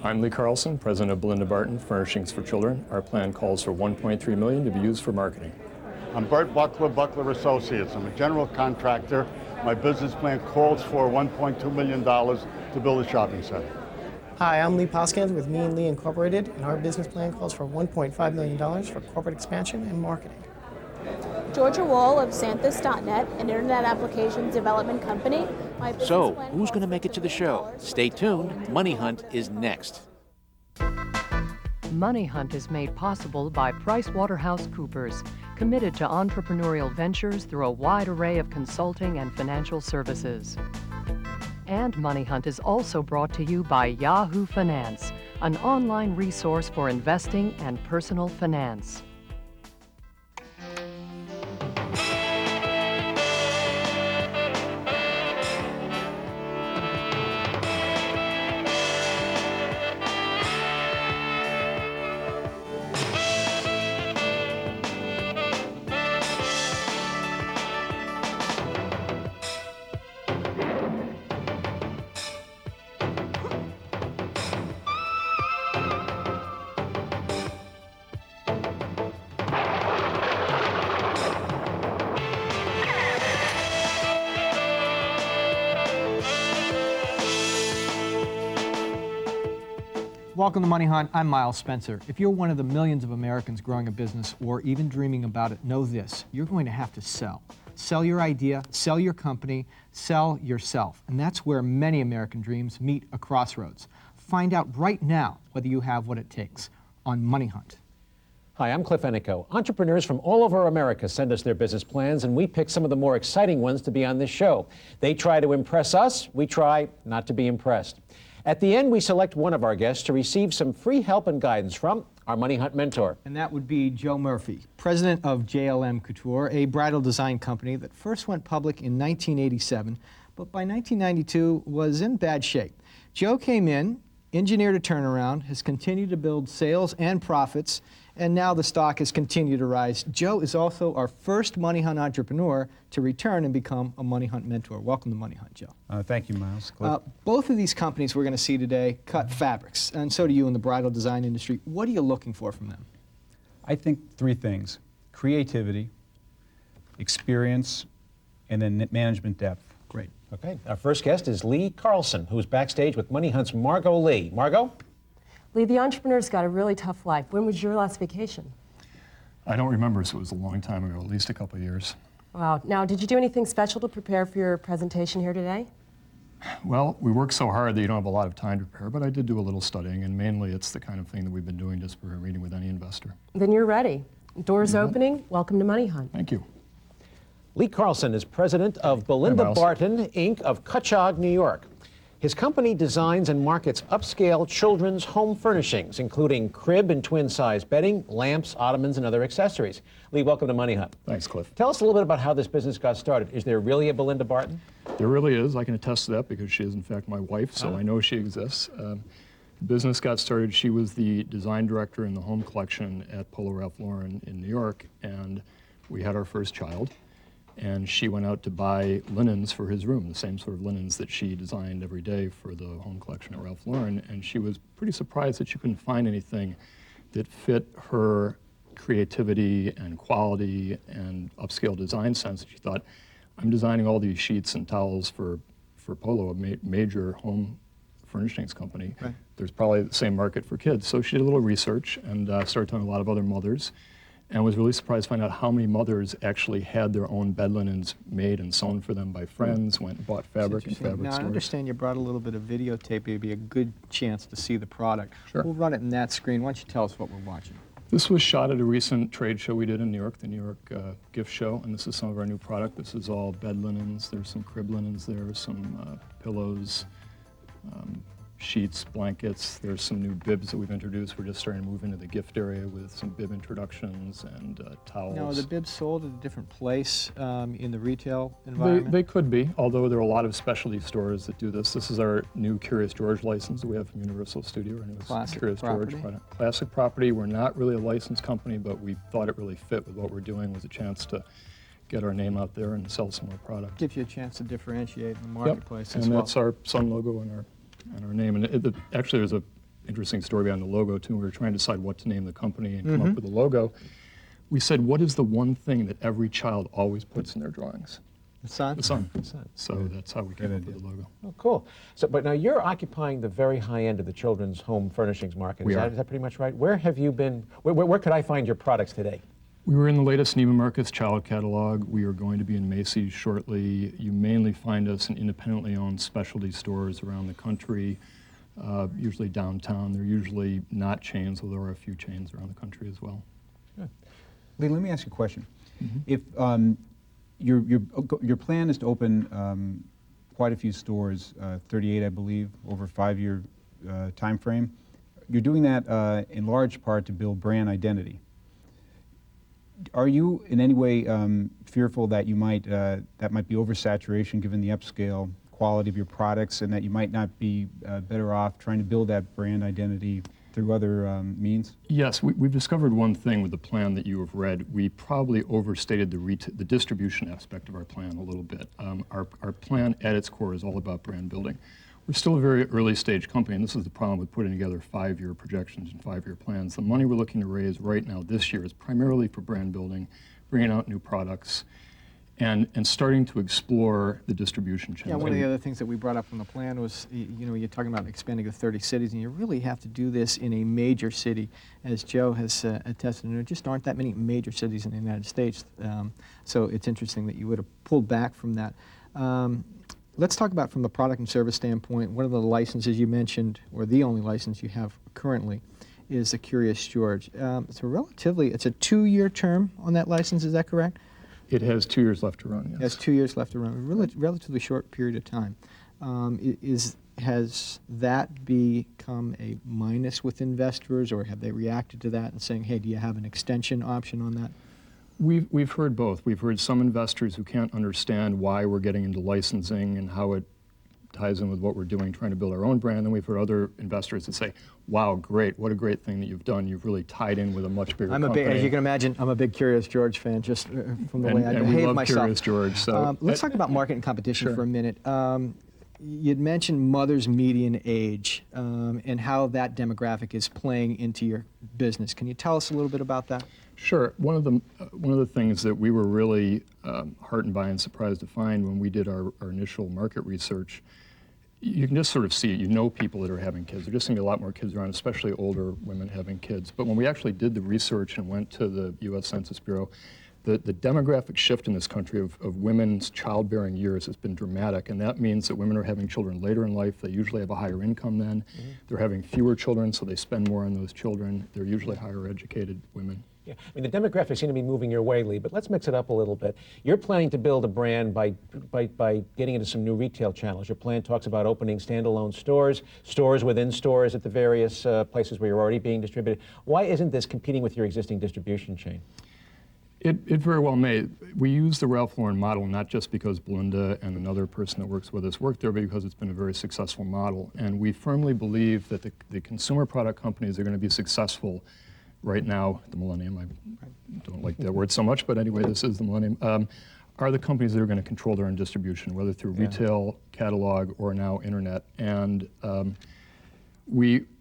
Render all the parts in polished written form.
I'm Lee Carlson, president of Belinda Barton Furnishings for Children. Our plan calls for $1.3 million to be used for marketing. I'm Bert Buckler, Buckler Associates. I'm a general contractor. My business plan calls for $1.2 million to build a shopping center. Hi, I'm Lee Poskins with Me and Lee Incorporated, and our business plan calls for $1.5 million for corporate expansion and marketing. Georgia Wall of Santhus.net, an internet applications development company. So, who's going to make it to the show? Stay tuned. Money Hunt is next. Money Hunt is made possible by PricewaterhouseCoopers, committed to entrepreneurial ventures through a wide array of consulting and financial services. And Money Hunt is also brought to you by Yahoo Finance, an online resource for investing and personal finance. Welcome to Money Hunt. I'm Miles Spencer. If you're one of the millions of Americans growing a business or even dreaming about it, know this: you're going to have to sell. Sell your idea, sell your company, sell yourself. And that's where many American dreams meet a crossroads. Find out right now whether you have what it takes on Money Hunt. Hi, I'm Cliff Ennico. Entrepreneurs from all over America send us their business plans, and we pick some of the more exciting ones to be on this show. They try to impress us. We try not to be impressed. At the end, we select one of our guests to receive some free help and guidance from our Money Hunt mentor. And that would be Joe Murphy, president of JLM Couture, a bridal design company that first went public in 1987, but by 1992 was in bad shape. Joe came in, engineered a turnaround, has continued to build sales and profits, and now the stock has continued to rise. Joe is also our first Money Hunt entrepreneur to return and become a Money Hunt mentor. Welcome to Money Hunt, Joe. Thank you, Miles. Both of these companies we're going to see today cut fabrics, and so do you in the bridal design industry. What are you looking for from them? I think three things: creativity, experience, and then management depth. Great. Okay, our first guest is Lee Carlson, who's backstage with Money Hunt's Margot Lee. Margot? Lee, the entrepreneur's got a really tough life. When was your last vacation? I don't remember, so it was a long time ago, at least a couple of years. Wow. Now, did you do anything special to prepare for your presentation here today? Well, we work so hard that you don't have a lot of time to prepare, but I did do a little studying, and mainly it's the kind of thing that we've been doing just for a meeting with any investor. Then you're ready. Doors opening. Welcome to Money Hunt. Thank you. Lee Carlson is president of Belinda Barton, Inc. of Cutchogue, New York. His company designs and markets upscale children's home furnishings, including crib and twin-size bedding, lamps, ottomans, and other accessories. Lee, welcome to Money Hunt. Thanks, Cliff. Tell us a little bit about how this business got started. Is there really a Belinda Barton? There really is. I can attest to that because she is, in fact, my wife, so I know she exists. The business got started. She was the design director in the home collection at Polo Ralph Lauren in New York, and we had our first child. And she went out to buy linens for his room, the same sort of linens that she designed every day for the home collection at Ralph Lauren. And she was pretty surprised that she couldn't find anything that fit her creativity and quality and upscale design sense. She thought, I'm designing all these sheets and towels for Polo, a major home furnishings company. Right. There's probably the same market for kids. So she did a little research and started talking to a lot of other mothers, and was really surprised to find out how many mothers actually had their own bed linens made and sewn for them by friends, went and bought fabric in fabric now, stores. I understand you brought a little bit of videotape. It'd be a good chance to see the product. Sure. We'll run it in that screen. Why don't you tell us what we're watching? This was shot at a recent trade show we did in New York, the New York Gift Show, and this is some of our new product. This is all bed linens. There's some crib linens there, some pillows, sheets, blankets. There's some new bibs that we've introduced. We're just starting to move into the gift area with some bib introductions and towels. Now, are the bibs sold at a different place in the retail environment? They could be, although there are a lot of specialty stores that do this. This is our new Curious George license that we have from Universal Studio. And it was Classic Curious property. George product. Classic property. We're not really a licensed company, but we thought it really fit with what we're doing. Was a chance to get our name out there and sell some more product. Gives you a chance to differentiate in the marketplace and as well. that's our sun logo and our name. And actually, there's a interesting story behind the logo too. We were trying to decide what to name the company and come up with a logo. We said, what is the one thing that every child always puts in their drawings? The sun? The sun. So that's how we came up with the logo. Oh, cool. So, but now you're occupying the very high end of the children's home furnishings market. We Is are. that pretty much right? Where have you been? Where could I find your products today? We were in the latest Neiman Marcus child catalog. We are going to be in Macy's shortly. You mainly find us in independently owned specialty stores around the country, usually downtown. They're usually not chains, although there are a few chains around the country as well. Lee, let me ask you a question. If your plan is to open quite a few stores, 38 I believe, over a 5-year time frame, you're doing that in large part to build brand identity. Are you in any way fearful that you might that might be oversaturation given the upscale quality of your products, and that you might not be better off trying to build that brand identity through other means? Yes, we've discovered one thing with the plan that you have read. We probably overstated the distribution aspect of our plan a little bit. Our plan at its core is all about brand building. We're still a very early stage company, and this is the problem with putting together 5-year projections and 5-year plans. The money we're looking to raise right now this year is primarily for brand building, bringing out new products, and starting to explore the distribution channels. Yeah, one of the other things that we brought up from the plan was, you know, you're talking about expanding to 30 cities, and you really have to do this in a major city, as Joe has attested. And there just aren't that many major cities in the United States, so it's interesting that you would have pulled back from that. Let's talk about from the product and service standpoint. One of the licenses you mentioned, or the only license you have currently, is the Curious George. It's a 2-year term on that license, is that correct? It has 2 years left to run, yes. It has 2 years left to run, a relatively short period of time. Has that become a minus with investors, or have they reacted to that and saying, hey, do you have an extension option on that? We've heard both. We've heard some investors who can't understand why we're getting into licensing and how it ties in with what we're doing, trying to build our own brand. And we've heard other investors that say, wow, great, what a great thing that you've done. You've really tied in with a much bigger company. As you can imagine, I'm a big Curious George fan, just from the way I behave we love myself. Curious George. So let's talk about market and competition for a minute. You'd mentioned mother's median age and how that demographic is playing into your business. Can you tell us a little bit about that? Sure. One of the things that we were really heartened by and surprised to find when we did our initial market research, you can just sort of see it. You know people that are having kids. There just seem to be a lot more kids around, especially older women having kids. But when we actually did the research and went to the U.S. Census Bureau, the demographic shift in this country of women's childbearing years has been dramatic, and that means that women are having children later in life. They usually have a higher income then. They're having fewer children, so they spend more on those children. They're usually higher educated women. Yeah, I mean, the demographics seem to be moving your way, Lee, but let's mix it up a little bit. You're planning to build a brand by getting into some new retail channels. Your plan talks about opening standalone stores, stores within stores at the various places where you're already being distributed. Why isn't this competing with your existing distribution chain? It very well may. We use the Ralph Lauren model not just because Belinda and another person that works with us worked there, but because it's been a very successful model. And we firmly believe that the consumer product companies are going to be successful right now, the millennium, I don't like that word so much, but anyway, this is the millennium, are the companies that are going to control their own distribution, whether through retail, catalog, or now internet. And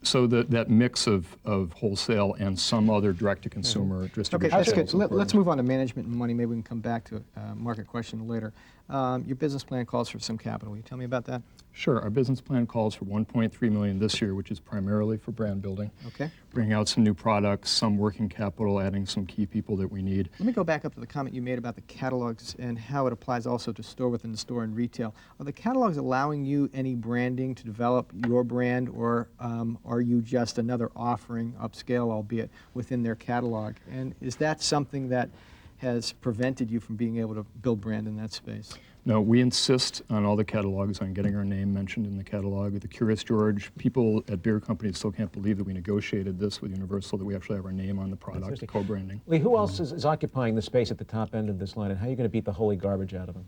so that mix of wholesale and some other direct-to-consumer distribution. Okay, that's good. Let's move on to management and money. Maybe we can come back to a market question later. Your business plan calls for some capital. Will you tell me about that? Sure. Our business plan calls for $1.3 million this year, which is primarily for brand building. Okay. Bringing out some new products, some working capital, adding some key people that we need. Let me go back up to the comment you made about the catalogs and how it applies also to store within the store and retail. Are the catalogs allowing you any branding to develop your brand, or are you just another offering, upscale albeit, within their catalog? And is that something that has prevented you from being able to build brand in that space? No, we insist on all the catalogs on getting our name mentioned in the catalog. The Curious George, people at beer companies still can't believe that we negotiated this with Universal, that we actually have our name on the product, co-branding. Lee, who else is occupying the space at the top end of this line, and how are you going to beat the holy garbage out of them?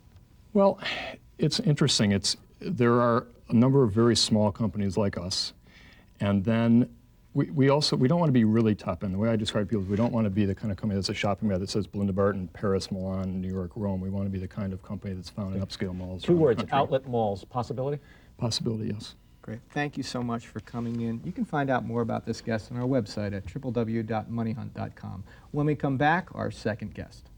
Well, it's interesting. There are a number of very small companies like us, and then we don't want to be really top end. The way I describe people is we don't want to be the kind of company that's a shopping bag that says Belinda Barton, Paris, Milan, New York, Rome. We want to be the kind of company that's found in upscale malls. Two words, outlet malls. Possibility? Possibility, yes. Great. Thank you so much for coming in. You can find out more about this guest on our website at www.moneyhunt.com. When we come back, our second guest.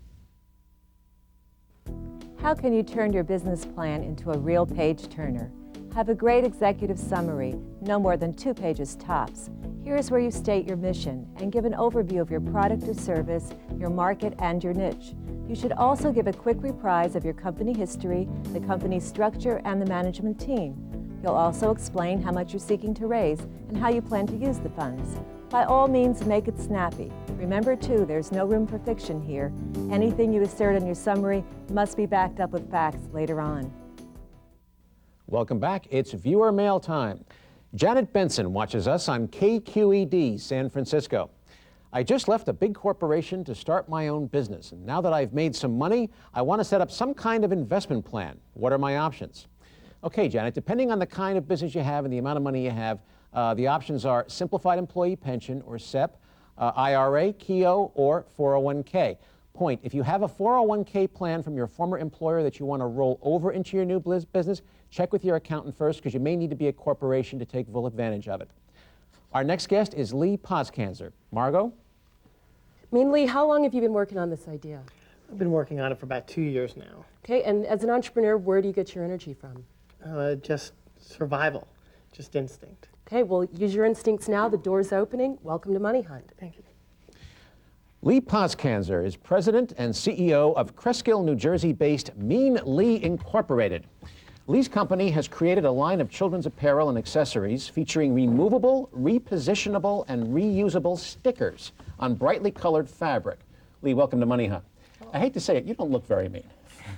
How can you turn your business plan into a real page turner? Have a great executive summary, no more than 2 pages tops. Here's where you state your mission and give an overview of your product or service, your market, and your niche. You should also give a quick reprise of your company history, the company's structure, and the management team. You'll also explain how much you're seeking to raise and how you plan to use the funds. By all means, make it snappy. Remember, too, there's no room for fiction here. Anything you assert in your summary must be backed up with facts later on. Welcome back. It's viewer mail time. Janet Benson watches us on KQED, San Francisco. I just left a big corporation to start my own business, and now that I've made some money, I want to set up some kind of investment plan. What are my options? Okay, Janet, depending on the kind of business you have and the amount of money you have, the options are Simplified Employee Pension, or SEP, IRA, KEO, or 401k. Point, if you have a 401k plan from your former employer that you want to roll over into your new business, check with your accountant first, because you may need to be a corporation to take full advantage of it. Our next guest is Lee Poskanzer. Margot? Lee, how long have you been working on this idea? I've been working on it for about 2 years now. Okay, and as an entrepreneur, where do you get your energy from? Just survival, just instinct. Okay, well, use your instincts now. The door's opening. Welcome to Money Hunt. Thank you. Lee Poskanzer is president and CEO of Cresskill, New Jersey-based Mean Lee Incorporated. Lee's company has created a line of children's apparel and accessories featuring removable, repositionable, and reusable stickers on brightly colored fabric. Lee, welcome to Money Hunt. I hate to say it, you don't look very mean.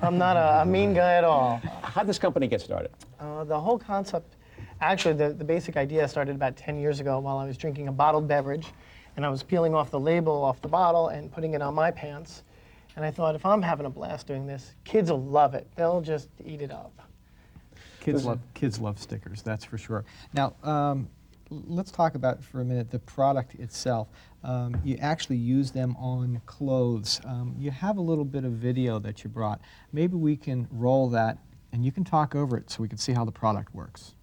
I'm not a mean guy at all. How did this company get started? The whole concept, actually the basic idea started about 10 years ago while I was drinking a bottled beverage, and I was peeling off the label off the bottle and putting it on my pants. And I thought, if I'm having a blast doing this, kids will love it. They'll just eat it up. Kids love stickers, that's for sure. Now, let's talk about for a minute the product itself. You actually use them on clothes. You have a little bit of video that you brought. Maybe we can roll that and you can talk over it so we can see how the product works.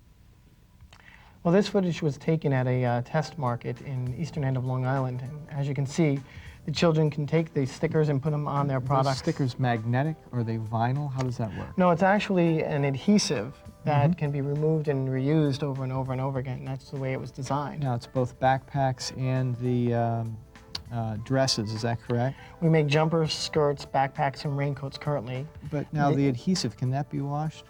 Well, this footage was taken at a test market in eastern end of Long Island. And as you can see, the children can take the stickers and put them on their products. Are those stickers magnetic? Are they vinyl? How does that work? No, it's actually an adhesive that can be removed and reused over and over and over again. That's the way it was designed. Now, it's both backpacks and the dresses, is that correct? We make jumpers, skirts, backpacks, and raincoats currently. But now the adhesive, can that be washed?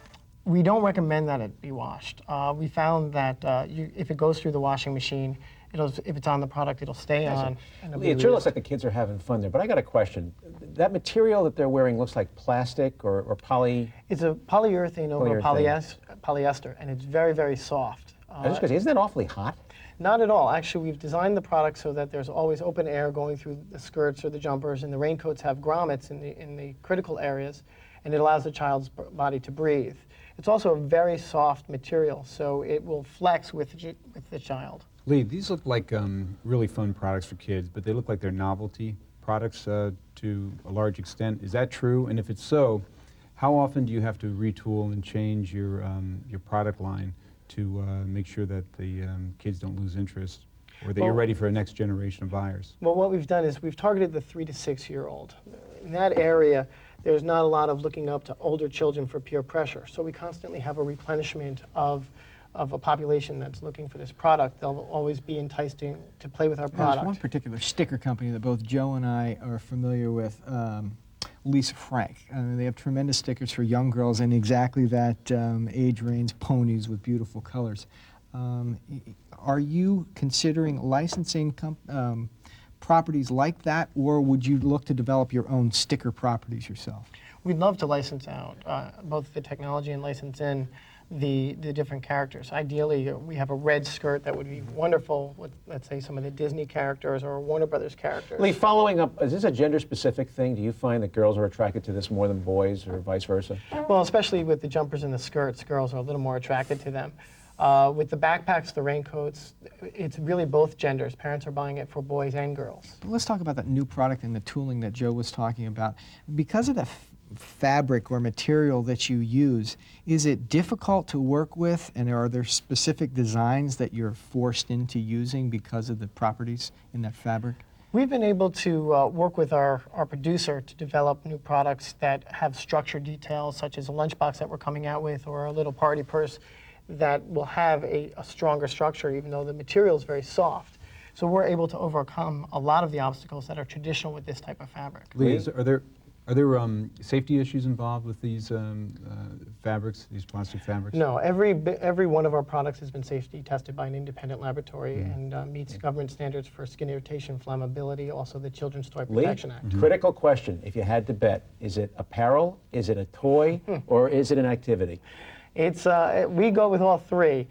We don't recommend that it be washed. We found that if it goes through the washing machine, if it's on the product, it'll stay on. It sure looks like the kids are having fun there, but I got a question. That material that they're wearing looks like plastic or poly? It's a polyurethane over polyester, and it's very, very soft. I was just going to say, isn't that awfully hot? Not at all. Actually, we've designed the product so that there's always open air going through the skirts or the jumpers, and the raincoats have grommets in the critical areas, and it allows the child's body to breathe. It's also a very soft material, so it will flex with the child. Lee, these look like really fun products for kids, but they look like they're novelty products to a large extent. Is that true? And if it's so, how often do you have to retool and change your product line to make sure that the kids don't lose interest, or that you're ready for a next generation of buyers? Well, what we've done is we've targeted the 3 to 6 year old. In that area, there's not a lot of looking up to older children for peer pressure, so we constantly have a replenishment of a population that's looking for this product. They'll always be enticed to play with our product. There's one particular sticker company that both Joe and I are familiar with, Lisa Frank. They have tremendous stickers for young girls in exactly that age range, ponies with beautiful colors. Are you considering licensing properties like that, or would you look to develop your own sticker properties yourself? We'd love to license out both the technology and license in the different characters. Ideally, we have a red skirt that would be wonderful with, let's say, some of the Disney characters or Warner Brothers characters. Lee, following up, is this a gender-specific thing? Do you find that girls are attracted to this more than boys, or vice versa? Well, especially with the jumpers and the skirts, girls are a little more attracted to them. With the backpacks, the raincoats, it's really both genders. Parents are buying it for boys and girls. Let's talk about that new product and the tooling that Joe was talking about. Because of the fabric or material that you use, is it difficult to work with, and are there specific designs that you're forced into using because of the properties in that fabric? We've been able to work with our producer to develop new products that have structured details, such as a lunchbox that we're coming out with, or a little party purse that will have a stronger structure, even though the material is very soft. So we're able to overcome a lot of the obstacles that are traditional with this type of fabric. Lee, are there safety issues involved with these fabrics, these plastic fabrics? No, every one of our products has been safety tested by an independent laboratory and meets government standards for skin irritation, flammability, also the Children's Toy Protection Act. Critical question, if you had to bet, is it apparel, is it a toy, or is it an activity? It's, we go with all three.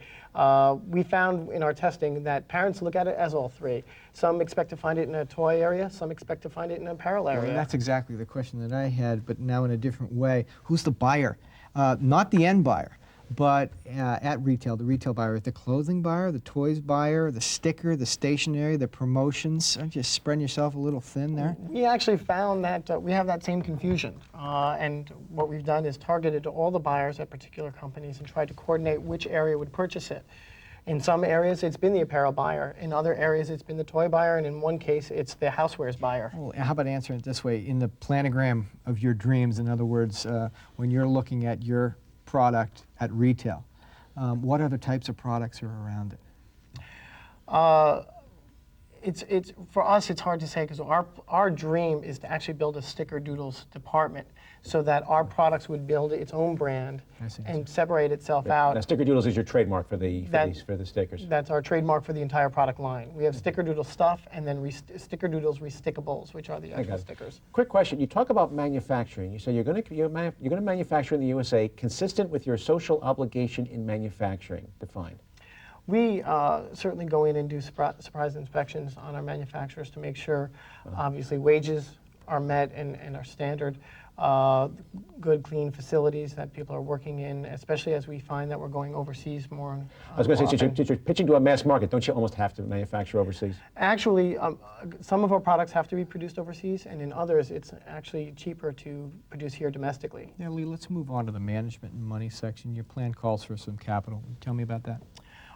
We found in our testing that parents look at it as all three. Some expect to find it in a toy area, some expect to find it in an apparel area. Well, that's exactly the question that I had, but now in a different way. Who's the buyer? Not the end buyer, but at retail, the retail buyer, the clothing buyer, the toys buyer, the sticker, the stationery, the promotions. Aren't you spreading yourself a little thin there? We actually found that we have that same confusion. And what we've done is targeted all the buyers at particular companies and tried to coordinate which area would purchase it. In some areas, it's been the apparel buyer. In other areas, it's been the toy buyer. And in one case, it's the housewares buyer. Well, how about answering it this way? In the planogram of your dreams, in other words, when you're looking at your product at retail, what other types of products are around it? It's for us, it's hard to say because our dream is to actually build a sticker doodles department so that our products would build its own brand and separate itself out. Now, sticker doodles is your trademark for the stickers. That's our trademark for the entire product line. We have sticker doodle stuff and then sticker doodles restickables, which are the actual stickers. Quick question: you talk about manufacturing. You say you're going to manufacture in the USA consistent with your social obligation in manufacturing. Defined. We certainly go in and do surprise inspections on our manufacturers to make sure, obviously, wages are met and are standard. Good, clean facilities that people are working in, especially as we find that we're going overseas more. I was going to say, since you're pitching to a mass market, don't you almost have to manufacture overseas? Actually, some of our products have to be produced overseas, and in others, it's actually cheaper to produce here domestically. Yeah, Lee, let's move on to the management and money section. Your plan calls for some capital. Tell me about that.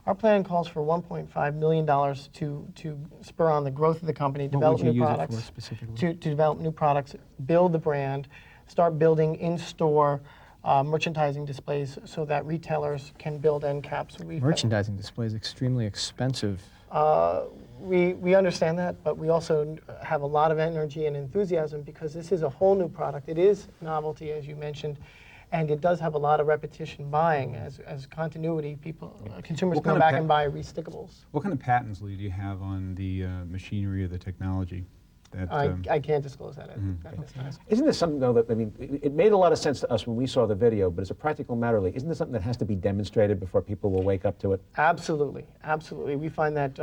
Our plan calls for $1.5 million to spur on the growth of the company, develop new products, to develop new products, build the brand, start building in-store merchandising displays so that retailers can build end caps. Merchandising displays extremely expensive. We understand that, but we also have a lot of energy and enthusiasm because this is a whole new product. It is novelty, as you mentioned. And it does have a lot of repetition buying as continuity. Consumers come back and buy restickables. What kind of patents, Lee, do you have on the machinery or the technology? That, I can't disclose that at this time. Isn't this something, though, that, I mean, it made a lot of sense to us when we saw the video, but as a practical matter, Lee, isn't this something that has to be demonstrated before people will wake up to it? Absolutely, absolutely. We find that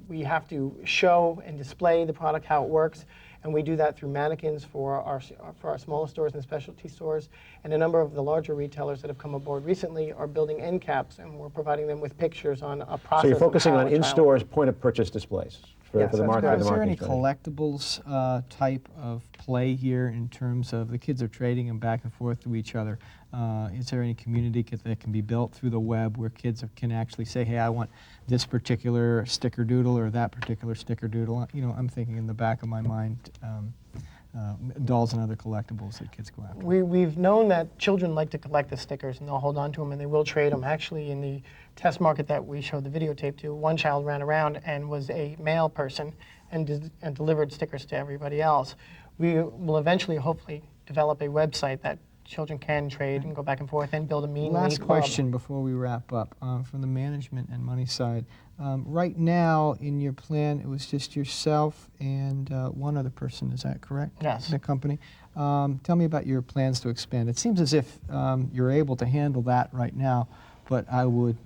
we have to show and display the product, how it works. And we do that through mannequins for our smaller stores and specialty stores. And a number of the larger retailers that have come aboard recently are building end caps, and we're providing them with pictures on a process. So you're focusing on in-stores, point-of-purchise displays for the market. Is there any collectibles type of play here in terms of the kids are trading them back and forth to each other? Is there any community that can be built through the web where kids can actually say, hey, I want this particular sticker doodle or that particular sticker doodle? You know, I'm thinking in the back of my mind, dolls and other collectibles that kids go after. We've known that children like to collect the stickers, and they'll hold on to them, and they will trade them. Actually, in the test market that we showed the videotape to, one child ran around and was a mail person and delivered stickers to everybody else. We will eventually, hopefully, develop a website that children can trade and go back and forth and build a mean Last question before we wrap up. From the management and money side, right now in your plan, it was just yourself and one other person, is that correct? Yes. In the company. Tell me about your plans to expand. It seems as if you're able to handle that right now, but I would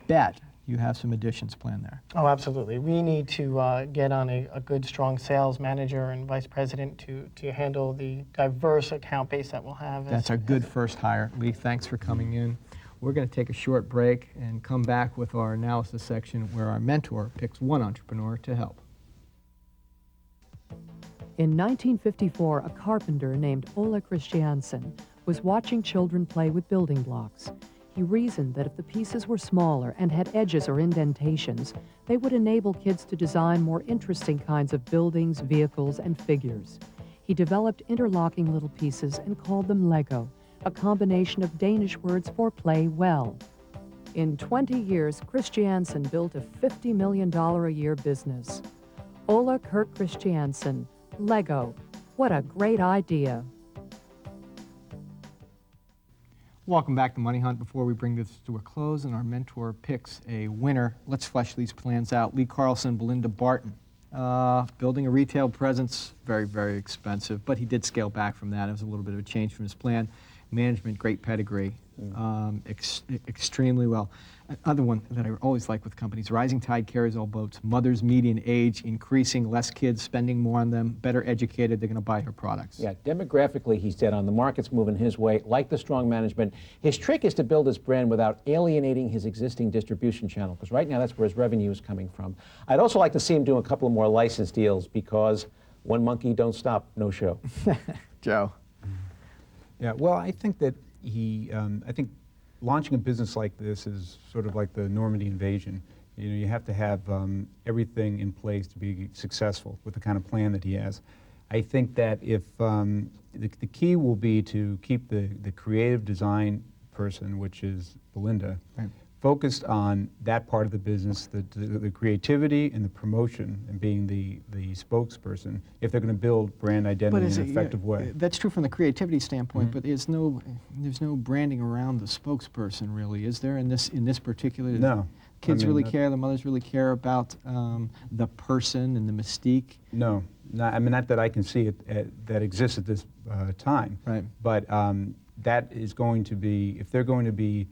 bet you have some additions planned there. Oh, absolutely. We need to get on a good, strong sales manager and vice president to handle the diverse account base that we'll have. That's a good first hire. Lee, thanks for coming in. We're going to take a short break and come back with our analysis section where our mentor picks one entrepreneur to help. In 1954, a carpenter named Ola Christiansen was watching children play with building blocks. He reasoned that if the pieces were smaller and had edges or indentations, they would enable kids to design more interesting kinds of buildings, vehicles, and figures. He developed interlocking little pieces and called them Lego, a combination of Danish words for play well. In 20 years, Christiansen built a $50 million a year business. Ola Kirk Christiansen, Lego. What a great idea. Welcome back to Money Hunt. Before we bring this to a close and our mentor picks a winner, let's flesh these plans out. Lee Carlson, Belinda Barton. Building a retail presence, very, very expensive, but he did scale back from that. It was a little bit of a change from his plan. Management, great pedigree, extremely well. Another one that I always like with companies, rising tide carries all boats. Mother's median age increasing, less kids spending more on them, better educated, they're going to buy her products. Yeah, demographically, he's dead on. The market's moving his way, like the strong management. His trick is to build his brand without alienating his existing distribution channel, because right now that's where his revenue is coming from. I'd also like to see him do a couple of more license deals, because one monkey don't stop, no show. Joe. Yeah, well, I think that I think launching a business like this is sort of like the Normandy invasion. You know, you have to have everything in place to be successful with the kind of plan that he has. I think that if the key will be to keep the creative design person, which is Belinda, right, focused on that part of the business, the creativity and the promotion, and being the spokesperson, if they're going to build brand identity in an effective way. That's true from the creativity standpoint, but there's no branding around the spokesperson, really, is there, in this particular? No. Kids really care, the mothers really care about the person and the mystique? No, not that I can see that exists at this time. Right. But that is going to be, if they're going to be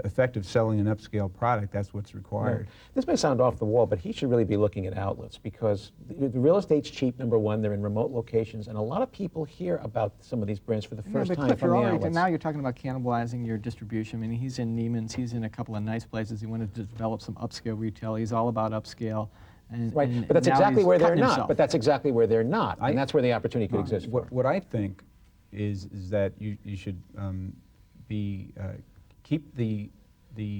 effective selling an upscale product, that's what's required. Right. This may sound off the wall, but he should really be looking at outlets, because the real estate's cheap, number one. They're in remote locations, and a lot of people hear about some of these brands for the first time Cliff, from the outlets. now you're talking about cannibalizing your distribution. I mean, he's in Neiman's, he's in a couple of nice places. He wanted to develop some upscale retail. He's all about upscale. Right, but that's exactly where they're not. But that's exactly where they're not, and that's where the opportunity could exist. What I think is that you should keep the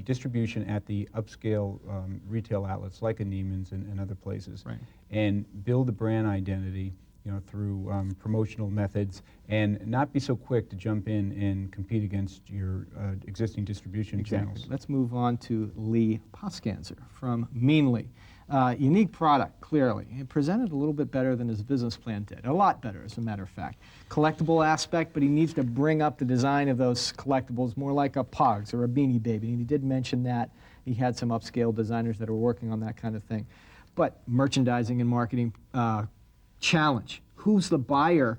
distribution at the upscale retail outlets like a Neiman's and other places, right, and build a brand identity, you know, through promotional methods, and not be so quick to jump in and compete against your existing distribution channels. Let's move on to Lee Poskanzer from Meanly. Unique product, clearly. It presented a little bit better than his business plan did. A lot better, as a matter of fact. Collectible aspect, but he needs to bring up the design of those collectibles more like a Pogs or a Beanie Baby. And he did mention that. He had some upscale designers that are working on that kind of thing. But merchandising and marketing challenge. Who's the buyer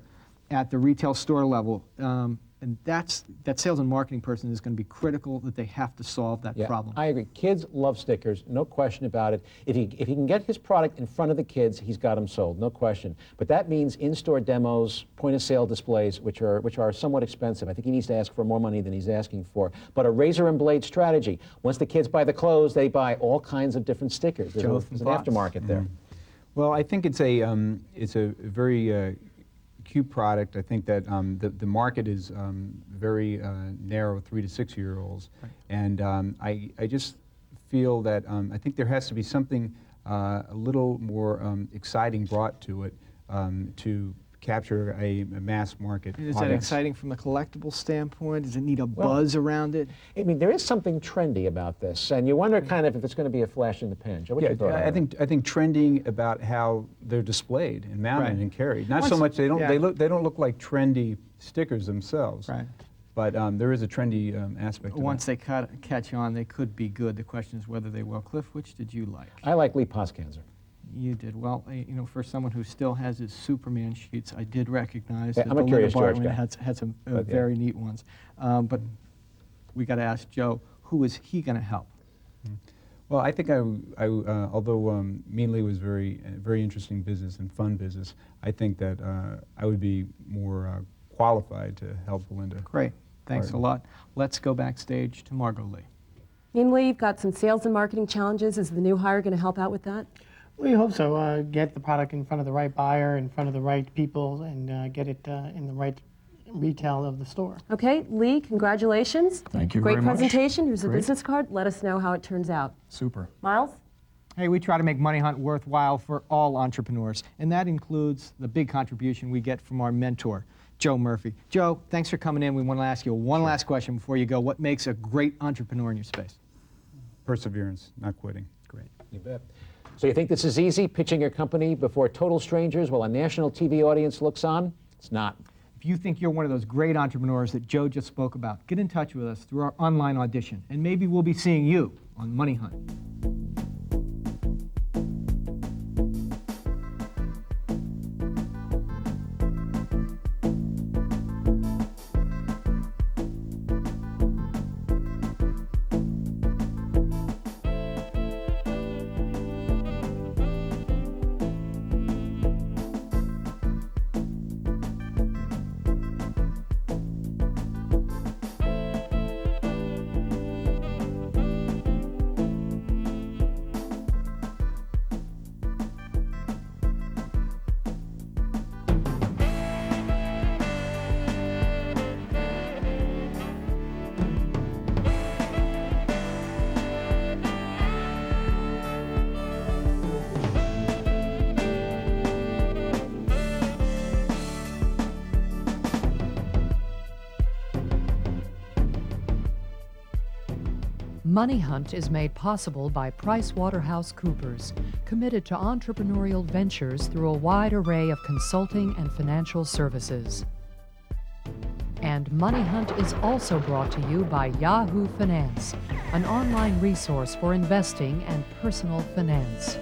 at the retail store level? And that sales and marketing person is going to be critical, that they have to solve that problem. I agree. Kids love stickers, no question about it. If he can get his product in front of the kids, he's got them sold, no question. But that means in-store demos, point-of-sale displays, which are somewhat expensive. I think he needs to ask for more money than he's asking for. But a razor and blade strategy. Once the kids buy the clothes, they buy all kinds of different stickers. There's an aftermarket there. Well, I think it's a very cute product. I think that the market is very narrow, 3 to 6 year olds, right, and I just feel that I think there has to be something a little more exciting brought to it to capture a mass market Is audience. that exciting from a collectible standpoint? Does it need a buzz around it? I mean, there is something trendy about this, and you wonder kind of if it's going to be a flash in the pan. Joe, what's your thought on that? I think trending about how they're displayed and mounted Right. and carried. Not so much they don't look like trendy stickers themselves. Right. But there is a trendy aspect to Once that. they catch on, they could be good. The question is whether they will. Cliff, which did you like? I like Lee Poskanzer. You did. Well, you know, for someone who still has his Superman sheets, I did recognize that I'm a Curious George guy. had some very neat ones. But we got to ask Joe, who is he going to help? Well, I think although Meanly was very interesting business and fun business, I think that I would be more qualified to help Belinda. Great. Thanks a lot. Let's go backstage to Margot Lee. Meanwhile, you've got some sales and marketing challenges. Is the new hire going to help out with that? We hope so. Get the product in front of the right buyer, in front of the right people, and get it in the right retail of the store. Okay, Lee, congratulations. Thank you Great very much. presentation. Here's a Great. business card. Let us know how it turns out. Super. Miles? Hey, we try to make Money Hunt worthwhile for all entrepreneurs, and that includes the big contribution we get from our mentor, Joe Murphy. Joe, thanks for coming in. We want to ask you one last question before you go. What makes a great entrepreneur in your space? Perseverance, not quitting. Great. You bet. So you think this is easy, pitching your company before total strangers while a national TV audience looks on? It's not. If you think you're one of those great entrepreneurs that Joe just spoke about, get in touch with us through our online audition, and maybe we'll be seeing you on Money Hunt. Money Hunt is made possible by PricewaterhouseCoopers, committed to entrepreneurial ventures through a wide array of consulting and financial services. And Money Hunt is also brought to you by Yahoo Finance, an online resource for investing and personal finance.